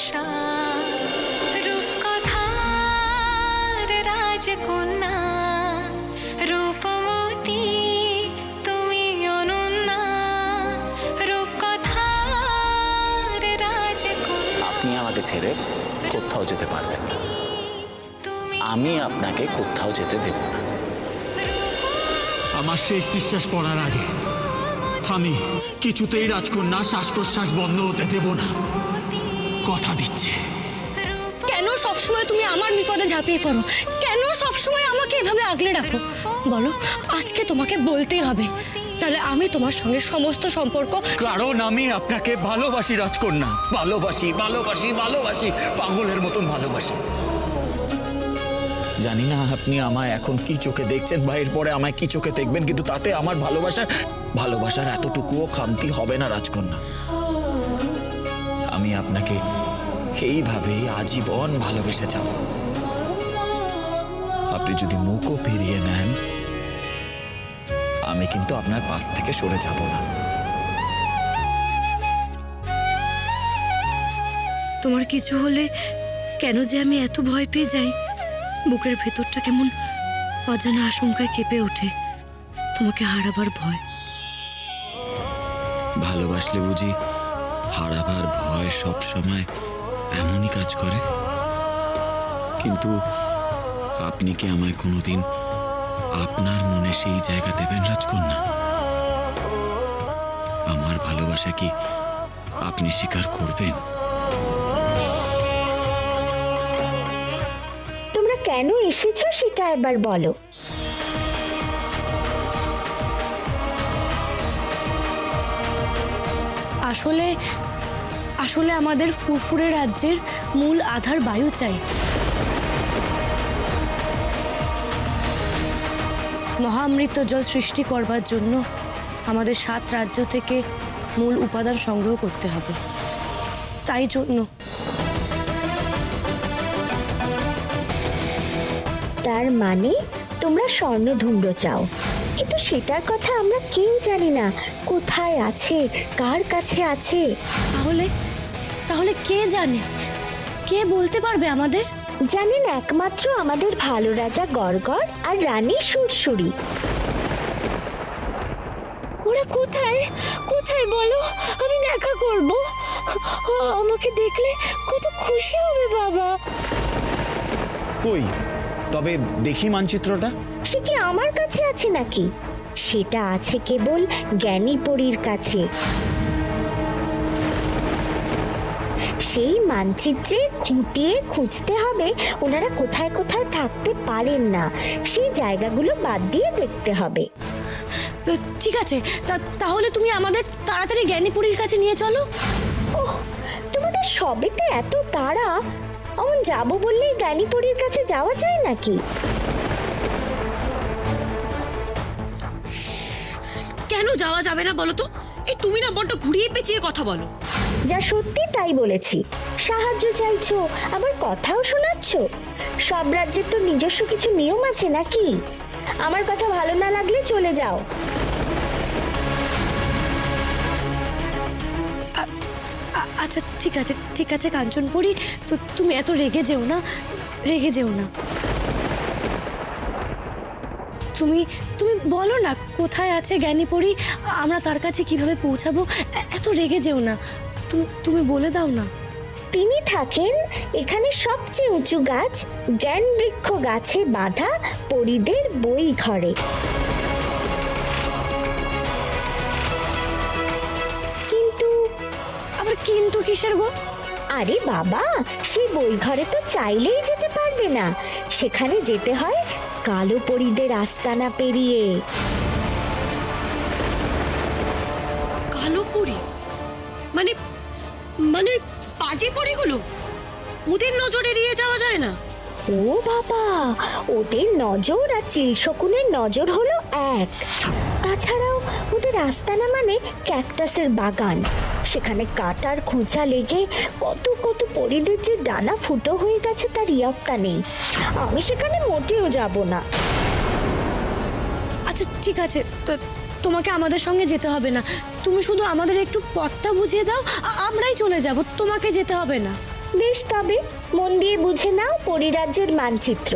বর্ষা রূপকথার রাজকন্যা রূপমতী তুমি অনন্যা রূপকথার রাজকন্যা। আপনি আমাকে ছেড়ে কোথাও যেতে পারবেন না, আমি আপনাকে কোথাও যেতে দেব না। আমার শেষ নিঃশ্বাস পড়ার আগে আমি কিছুতেই রাজকন্যা শ্বাস প্রশ্বাস বন্ধ হতে দেব না, কথা দিচ্ছে। কেন সবসময় তুমি আমার বিপদে ঝাঁপিয়ে পড়ো? কেন সবসময় আমাকে এভাবে আগলে রাখো? বলো, আজকে তোমাকে বলতেই হবে, তাহলে আমি তোমার সঙ্গে সমস্ত সম্পর্ক। কারণ আমি আপনাকে ভালোবাসি রাজকন্যা, ভালোবাসি ভালোবাসি ভালোবাসি, পাগলের মতন ভালোবাসি। জানি না আপনি আমায় এখন কি চোখে দেখছেন বা এরপরে আমায় কি চোখে দেখবেন, কিন্তু তাতে আমার ভালোবাসার এতটুকুও খামতি হবে না রাজকন্যা। আমি আপনাকে এইভাবেই আজীবন ভালোবেসে যাব। আপনি যদি মুখও ফিরিয়ে নেন, আমি কিন্তু আপনার পাশ থেকে সরে যাব না। তোমার কিছু হলে কেন যে আমি এত ভয় পেয়ে যাই, বুকের ভেতরটা কেমন অজানা আশঙ্কায় কেঁপে ওঠে। তোমাকে হারাবার ভয়। ভালোবাসলে বুঝি হারাবার ভয় সব সময় এমনই কাজ করে? কিন্তু আপনি কি আমায় কোনোদিন আপনার মনে সেই জায়গা দেবেন রাজকন্যা? আমার ভালোবাসা কি আপনি স্বীকার করবেন? তোমরা কেন এসেছো সেটা এবার বলো। আসলে আসলে আমাদের ফুরফুরে রাজ্যের মূল আধার বায়ু চাই। মহামৃত জল সৃষ্টি করবার জন্য আমাদের 7 রাজ্য থেকে মূল উপাদান সংগ্রহ করতে হবে। তাই জন্য তার মানে তোমরা স্বর্ণধূম্র চাও, কিন্তু সেটার কথা আমরা কেউ জানি না, কোথায় আছে, কার কাছে আছে। তাহলে তাহলে কে জানে? কে বলতে পারবে আমাদের? জানেন একমাত্র আমাদের ভালো রাজা গড়গড় আর রানী সুরসুরি। ওরা কোথায় কোথায় বলো, আমি দেখা করব। আমাকে দেখলে কত খুশি হবে বাবা। কই তবে দেখি মানচিত্রটা। সে কি আমার কাছে আছে নাকি? সেটা আছে কেবল জ্ঞানী পরীর কাছে। সেই মানচিত্রে খুঁটিয়ে খুঁজতে হবে ওনারা কোথায় কোথায় থাকতে পারেন না, সেই জায়গাগুলো বাদ দিয়ে দেখতে হবে। ঠিক আছে, তাহলে তুমি আমাদের তাড়াতাড়ি জ্ঞানীপুরীর কাছে নিয়ে চলো। ওহ, তোমাদের সবেতে এত তাড়া, অমন যাবো বললেই জ্ঞানীপরীর কাছে যাওয়া যায় নাকি? কেন যাওয়া যাবে না বলো তো? এই তুমি না বড্ড ঘুরিয়ে পেঁচিয়ে কথা বলো। যা সত্যি তাই বলেছি। সাহায্য চাইছো, আবার কথাও শোনাচ্ছ। সব রাজ্যের তো নিজস্ব কিছু নিয়ম আছে নাকি? আমার কথা ভালো না লাগলে চলে যাও। আচ্ছা ঠিক আছে কাঞ্চনপুরী, তো তুমি এত রেগে যেও না, রেগে যেও না। তুমি তুমি বলো না কোথায় আছে জ্ঞানীপরী, আমরা তার কাছে কিভাবে পৌঁছাবো। এত রেগে যেও না, তুমি বলে দাও না। তিনি থাকেন এখানে সবচেয়ে উঁচু গাছ জ্ঞান বৃক্ষ গাছে বাঁধা পরীদের বই ঘরে। কিন্তু আবার কিন্তু কিসের গো? আরে বাবা, সেই বই ঘরে তো চাইলেই যেতে পারবে না, সেখানে যেতে হয় কালো পরীদের আস্তানা পেরিয়ে। কালো পরী মানে মানে পাজি পরীগুলো, ওদের নজর এড়িয়ে যাওয়া যায় না? ও বাবা, ওদের নজর আর চিল শকুনের নজর হলো এক। তাছাড়াও ওদের আস্তানা মানে ক্যাকটাসের বাগান, সেখানে কাটার খোঁচা লেগে কত কত পরীদের যে ডানা ফুটো হয়ে গেছে তার ইয়ত্তা নেই। আমি সেখানে মোটেও যাব না। আচ্ছা ঠিক আছে, তো তোমাকে আমাদের সঙ্গে যেতে হবে না, তুমি শুধু আমাদের একটু পথটা বুঝিয়ে দাও, আমরাই চলে যাব, তোমাকে যেতে হবে না। বেশ, তবে মন দিয়ে বুঝে নাও পরিরাজ্যের মানচিত্র।